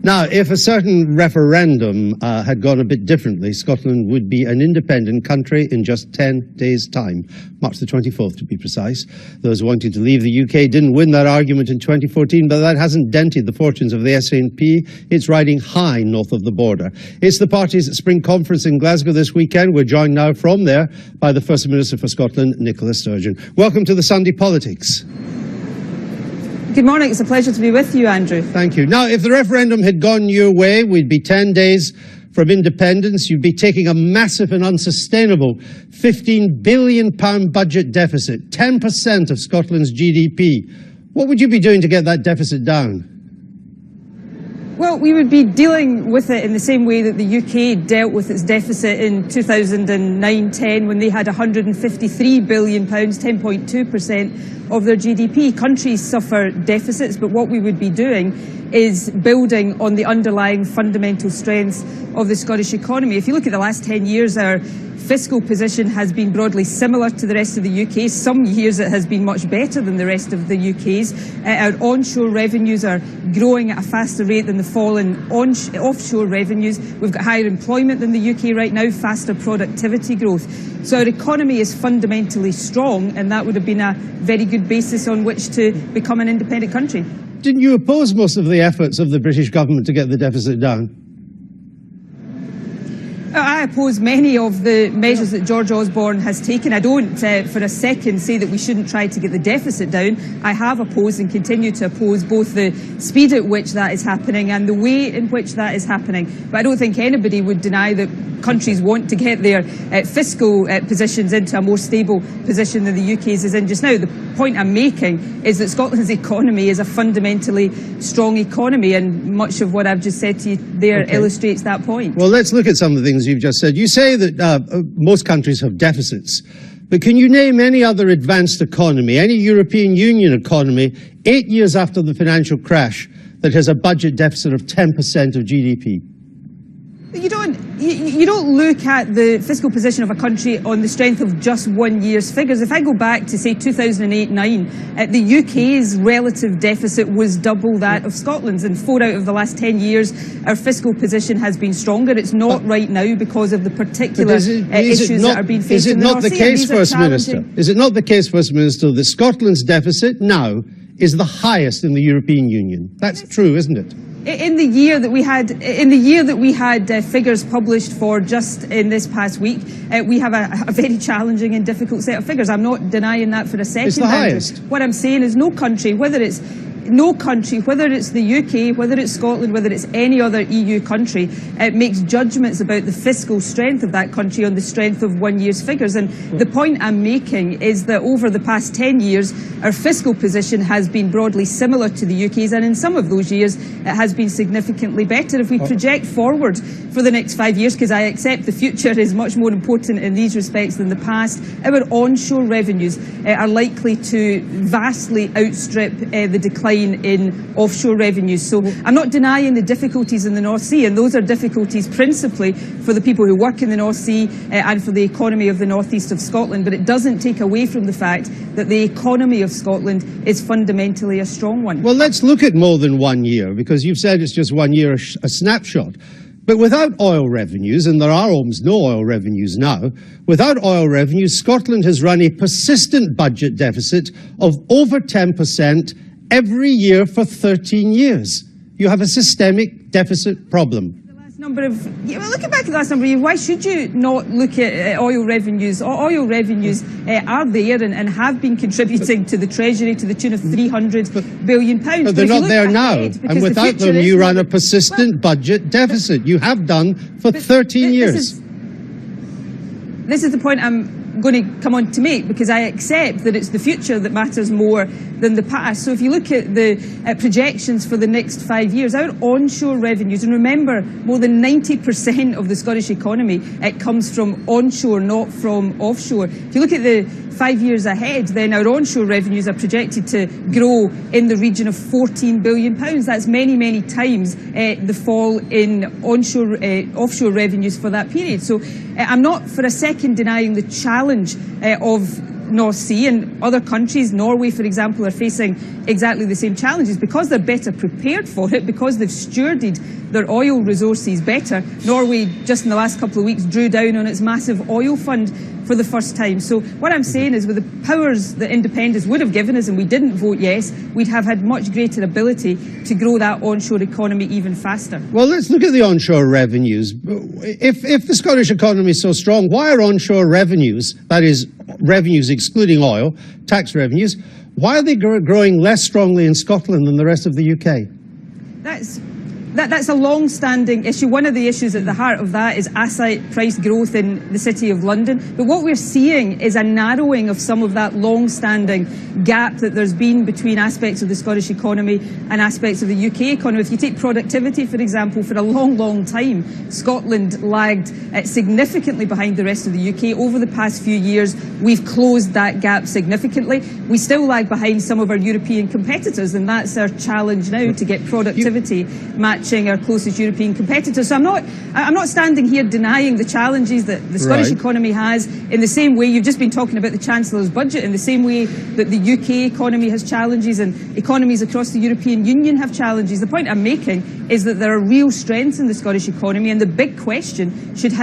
Now, if a certain referendum had gone a bit differently, Scotland would be an independent country in just 10 days' time, March the 24th to be precise. Those wanting to leave the UK didn't win that argument in 2014, but that hasn't dented the fortunes of the SNP. It's riding high north of the border. It's the party's spring conference in Glasgow this weekend. We're joined now from there by the First Minister for Scotland, Nicola Sturgeon. Welcome to the Sunday Politics. Good morning. It's a pleasure to be with you, Andrew. Thank you. Now, if the referendum had gone your way, we'd be 10 days from independence. You'd be taking a massive and unsustainable £15 billion budget deficit, 10% of Scotland's GDP. What would you be doing to get that deficit down? Well, we would be dealing with it in the same way that the UK dealt with its deficit in 2009-10 when they had £153 billion, 10.2% of their GDP. Countries suffer deficits, but what we would be doing is building on the underlying fundamental strengths of the Scottish economy. If you look at the last 10 years, our fiscal position has been broadly similar to the rest of the UK. Some years it has been much better than the rest of the UK's. Our onshore revenues are growing at a faster rate than the fall in offshore revenues. We've got higher employment than the UK right now, faster productivity growth. So our economy is fundamentally strong, and that would have been a very good basis on which to become an independent country. Didn't you oppose most of the efforts of the British government to get the deficit down? I oppose many of the measures that George Osborne has taken. I don't for a second say that we shouldn't try to get the deficit down. I have opposed and continue to oppose both the speed at which that is happening and the way in which that is happening. But I don't think anybody would deny that countries want to get their fiscal positions into a more stable position than the UK's is in just now. The point I'm making is that Scotland's economy is a fundamentally strong economy, and much of what I've just said to you there illustrates that point. Well, let's look at some of the things you've just said. You say that most countries have deficits, but can you name any other advanced economy, any European Union economy, 8 years after the financial crash, that has a budget deficit of 10% of GDP? You don't look at the fiscal position of a country on the strength of just 1 year's figures. If I go back to, say, 2008-9, the UK's relative deficit was double that of Scotland's. In 4 out of the last 10 years, our fiscal position has been stronger. It's not right now because of the particular issues that are being faced in the North Sea. Is it not the case, First Minister? Is it not the case, First Minister, that Scotland's deficit now is the highest in the European Union? That's true, isn't it? In the year that we had figures published for just in this past week, we have a very challenging and difficult set of figures. I'm not denying that for a second. It's the highest. What I'm saying is no country, whether it's the UK, whether it's Scotland, whether it's any other EU country, makes judgments about the fiscal strength of that country on the strength of 1 year's figures. And the point I'm making is that over the past 10 years, our fiscal position has been broadly similar to the UK's, and in some of those years, it has been significantly better. If we project forward for the next 5 years, because I accept the future is much more important in these respects than the past, our onshore revenues are likely to vastly outstrip the decline in offshore revenues. So I'm not denying the difficulties in the North Sea, and those are difficulties principally for the people who work in the North Sea and for the economy of the northeast of Scotland, but it doesn't take away from the fact that the economy of Scotland is fundamentally a strong one. Well, let's look at more than 1 year, because you've said it's just 1 year, a snapshot. But without oil revenues, and there are almost no oil revenues now, without oil revenues, Scotland has run a persistent budget deficit of over 10% every year for 13 years. You have a systemic deficit problem. Looking back at the last number of years, why should you not look at oil revenues? Oil revenues are there and have been contributing to the Treasury to the tune of £300 billion. But they're not there now, and without them you run a persistent budget deficit. You have done for 13 years. This is the point I'm going to come on to make, because I accept that it's the future that matters more than the past. So if you look at the projections for the next 5 years, our onshore revenues, and remember, more than 90% of the Scottish economy comes from onshore, not from offshore. If you look at the 5 years ahead, then our onshore revenues are projected to grow in the region of £14 billion. That's many, many times the fall in offshore revenues for that period. So I'm not for a second denying the challenge of North Sea, and other countries, Norway for example, are facing exactly the same challenges because they're better prepared for it, because they've stewarded their oil resources better. Norway, just in the last couple of weeks, drew down on its massive oil fund for the first time. So what I'm saying is, with the powers that independence would have given us, and we didn't vote yes, we'd have had much greater ability to grow that onshore economy even faster. Well, let's look at the onshore revenues. If the Scottish economy is so strong, why are onshore revenues, that is, revenues excluding oil, tax revenues, why are they growing less strongly in Scotland than the rest of the UK? That's a long-standing issue. One of the issues at the heart of that is asset price growth in the City of London. But what we're seeing is a narrowing of some of that long-standing gap that there's been between aspects of the Scottish economy and aspects of the UK economy. If you take productivity, for example, for a long, long time, Scotland lagged significantly behind the rest of the UK. Over the past few years, we've closed that gap significantly. We still lag behind some of our European competitors, and that's our challenge now, to get productivity matching our closest European competitors. So I'm not standing here denying the challenges that the Scottish economy has, in the same way you've just been talking about the Chancellor's budget, in the same way that the UK economy has challenges and economies across the European Union have challenges. The point I'm making is that there are real strengths in the Scottish economy, and the big question should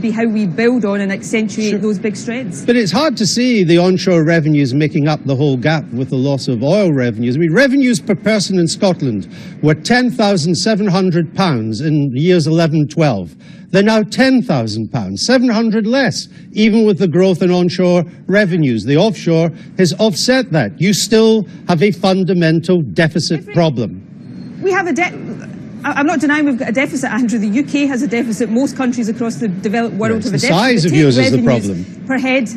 be how we build on and accentuate those big strengths. But it's hard to see the onshore revenues making up the whole gap with the loss of oil revenues. I mean, revenues per person in Scotland were £10,700 in years 11-12. They're now £10,000, 700 less, even with the growth in onshore revenues. The offshore has offset that. You still have a fundamental deficit problem. We have a debt. I'm not denying we've got a deficit, Andrew. The UK has a deficit. Most countries across the developed world have a deficit. The size of yours is the problem. Per head.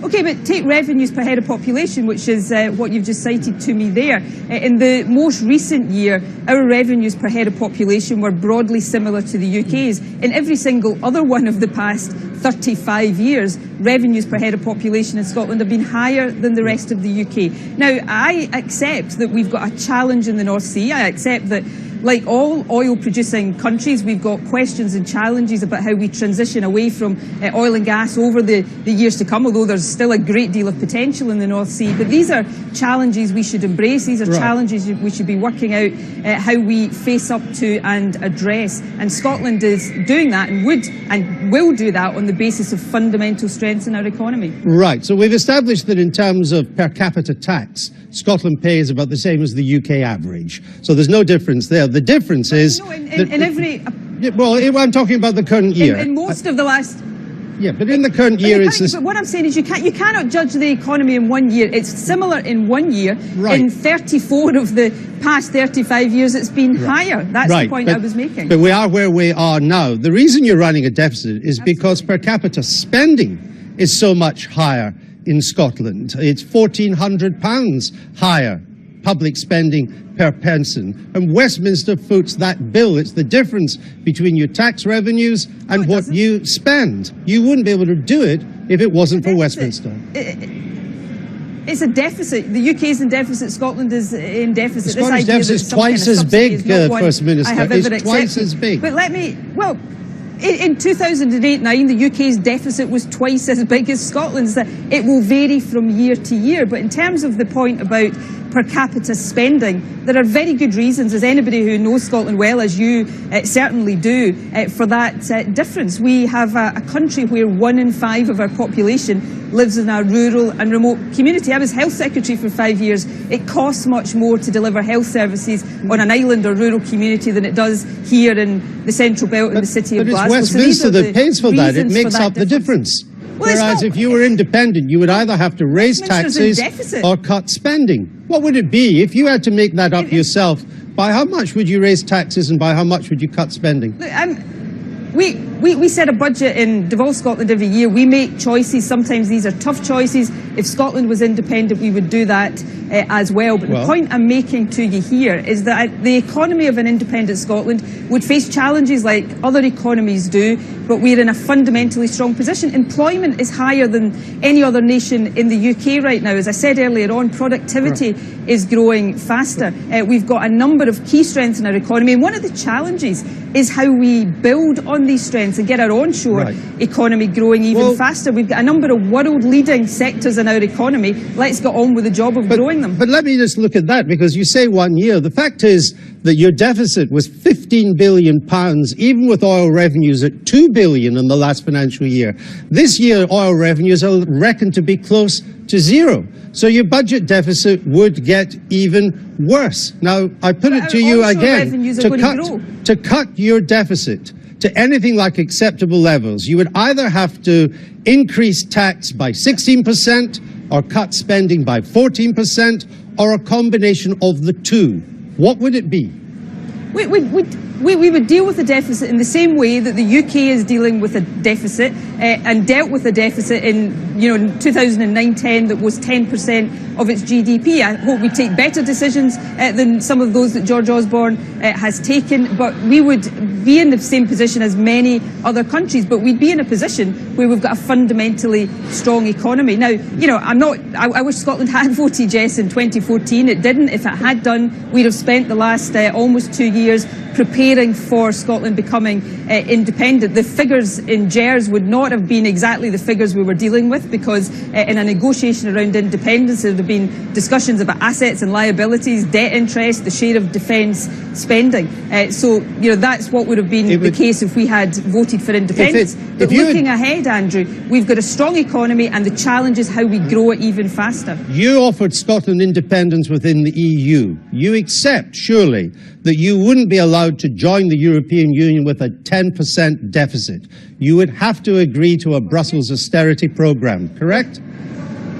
Okay, but take revenues per head of population, which is what you've just cited to me there. In the most recent year, our revenues per head of population were broadly similar to the UK's. In every single other one of the past 35 years, revenues per head of population in Scotland have been higher than the rest of the UK. Now, I accept that we've got a challenge in the North Sea. I accept that, like all oil-producing countries, we've got questions and challenges about how we transition away from oil and gas over the years to come, although there's still a great deal of potential in the North Sea. But these are challenges we should embrace. These are challenges we should be working out how we face up to and address. And Scotland is doing that, and would and will do that on the basis of fundamental strengths in our economy. Right. So we've established that in terms of per capita tax, Scotland pays about the same as the UK average. So there's no difference there. The difference is... No, in every... Well, I'm talking about the current year. In most of the last... Yeah, but in the current year it's... But what I'm saying is you cannot judge the economy in 1 year. It's similar in 1 year. Right. In 34 of the past 35 years it's been higher. That's the point I was making. But we are where we are now. The reason you're running a deficit is because per capita spending is so much higher in Scotland. It's £1,400 higher public spending per person. And Westminster foots that bill. It's the difference between your tax revenues and what you spend. You wouldn't be able to do it if it wasn't for Westminster. It's a deficit. The UK is in deficit. Scotland is in deficit. The Scottish deficit is twice as big, First Minister. It's twice as big. But let me... Well, in 2008-9, the UK's deficit was twice as big as Scotland's. It will vary from year to year, but in terms of the point about per capita spending, there are very good reasons, as anybody who knows Scotland well, as you certainly do, for that difference. We have a country where 1 in 5 of our population lives in a rural and remote community. I was Health Secretary for 5 years. It costs much more to deliver health services on an island or rural community than it does here in the Central Belt in the city of Glasgow. But it's Westminster that pays for that. It makes up the difference. Whereas if you were independent, you would either have to raise taxes or cut spending. What would it be if you had to make that up yourself? By how much would you raise taxes and by how much would you cut spending? We set a budget in Devolve Scotland every year. We make choices. Sometimes these are tough choices. If Scotland was independent, we would do that as well. But the point I'm making to you here is that the economy of an independent Scotland would face challenges like other economies do, but we're in a fundamentally strong position. Employment is higher than any other nation in the UK right now. As I said earlier on, productivity is growing faster. We've got a number of key strengths in our economy, and one of the challenges is how we build on these strengths. strengths and get our onshore economy growing even faster. We've got a number of world-leading sectors in our economy. Let's get on with the job of growing them. But let me just look at that, because you say 1 year. The fact is that your deficit was £15 billion, even with oil revenues at £2 billion in the last financial year. This year, oil revenues are reckoned to be close to zero. So your budget deficit would get even worse. Now, I put it to you again, to cut your deficit to anything like acceptable levels, you would either have to increase tax by 16% or cut spending by 14%, or a combination of the two. What would it be? We would deal with the deficit in the same way that the UK is dealing with a deficit and dealt with a deficit in 2009-10 that was 10% of its GDP. I hope we take better decisions than some of those that George Osborne has taken, but we would be in the same position as many other countries, but we'd be in a position where we've got a fundamentally strong economy. Now, I wish Scotland had voted yes in 2014. It didn't. If it had done, we'd have spent the last almost 2 years preparing for Scotland becoming independent. The figures in GERS would not have been exactly the figures we were dealing with, because in a negotiation around independence there would have been discussions about assets and liabilities, debt interest, the share of defence spending. So that's what would have been the case if we had voted for independence. But looking ahead, Andrew, we've got a strong economy, and the challenge is how we grow it even faster. You offered Scotland independence within the EU. You accept, surely, that you wouldn't be allowed to join the European Union with a 10% deficit. You would have to agree to a Brussels austerity programme, correct?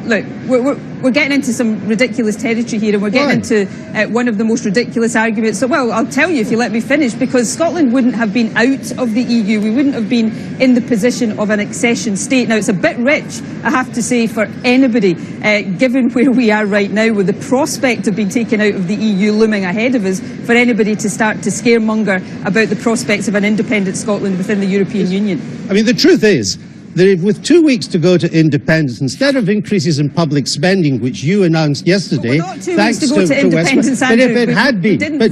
Look, we're getting into some ridiculous territory here, and we're getting into one of the most ridiculous arguments. So, well, I'll tell you if you let me finish, because Scotland wouldn't have been out of the EU. We wouldn't have been in the position of an accession state. Now, it's a bit rich, I have to say, for anybody, given where we are right now, with the prospect of being taken out of the EU looming ahead of us, for anybody to start to scaremonger about the prospects of an independent Scotland within the European Union. I mean, the truth is that with 2 weeks to go to independence, instead of increases in public spending, which you announced yesterday, not 2 weeks to go to independence, but if it had been, but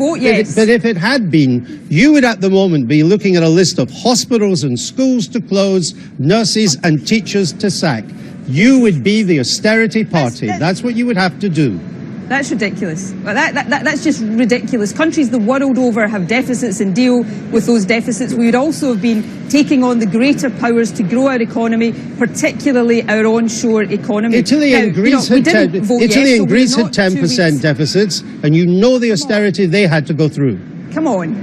if it had been, you would at the moment be looking at a list of hospitals and schools to close, nurses and teachers to sack. You would be the austerity party. That's what you would have to do. That's ridiculous. That's just ridiculous. Countries the world over have deficits and deal with those deficits. We would also have been taking on the greater powers to grow our economy, particularly our onshore economy. Italy and Greece had 10% deficits, and you know the austerity they had to go through. Come on.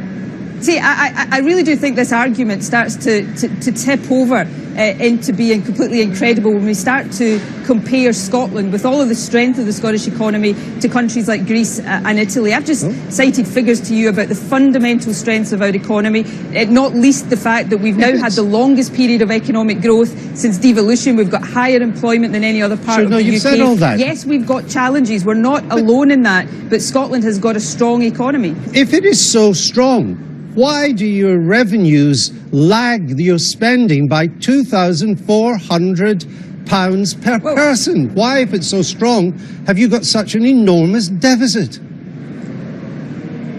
See, I really do think this argument starts to tip over into being completely incredible when we start to compare Scotland, with all of the strength of the Scottish economy, to countries like Greece and Italy. I've just cited figures to you about the fundamental strengths of our economy, not least the fact that we've now had the longest period of economic growth since devolution. We've got higher employment than any other part of the UK. You've said all that. Yes, we've got challenges. We're not alone in that, but Scotland has got a strong economy. If it is so strong, why do your revenues lag your spending by £2,400 per person? Why, if it's so strong, have you got such an enormous deficit?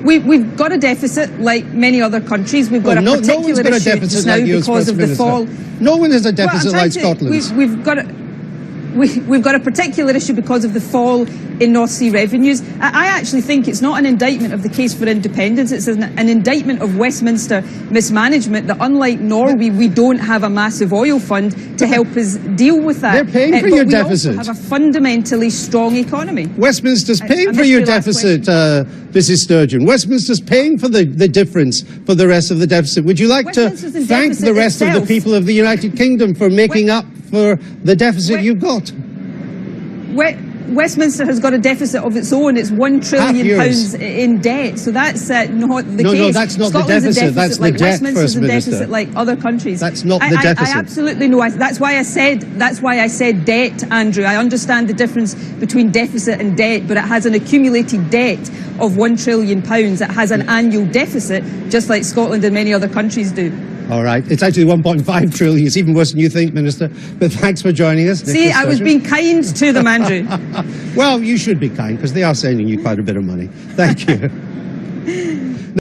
We've got a deficit like many other countries. We've got a particular issue just now because of the fall. No one has a deficit like Scotland's. We've got a particular issue because of the fall in North Sea revenues. I actually think it's not an indictment of the case for independence. It's an indictment of Westminster mismanagement, that unlike Norway, we don't have a massive oil fund to help us deal with that. They're paying for your deficit. We also have a fundamentally strong economy. Westminster's paying for your deficit, Mrs. Sturgeon. Westminster's paying for the difference for the rest of the deficit. Would you like to thank the rest of the people of the United Kingdom for making up for the deficit you've got? Westminster has got a deficit of its own. It's £1 trillion in debt. So that's not the case. No, that's not Scotland's the deficit. That's the debt, Westminster's First Minister. A deficit like other countries. That's not the deficit. I absolutely know. That's why I said debt, Andrew. I understand the difference between deficit and debt, but it has an accumulated debt of £1 trillion. It has an annual deficit, just like Scotland and many other countries do. All right. It's actually 1.5 trillion. It's even worse than you think, Minister. But thanks for joining us. See, I was being kind to them, Andrew. Well, you should be kind, because they are sending you quite a bit of money. Thank you.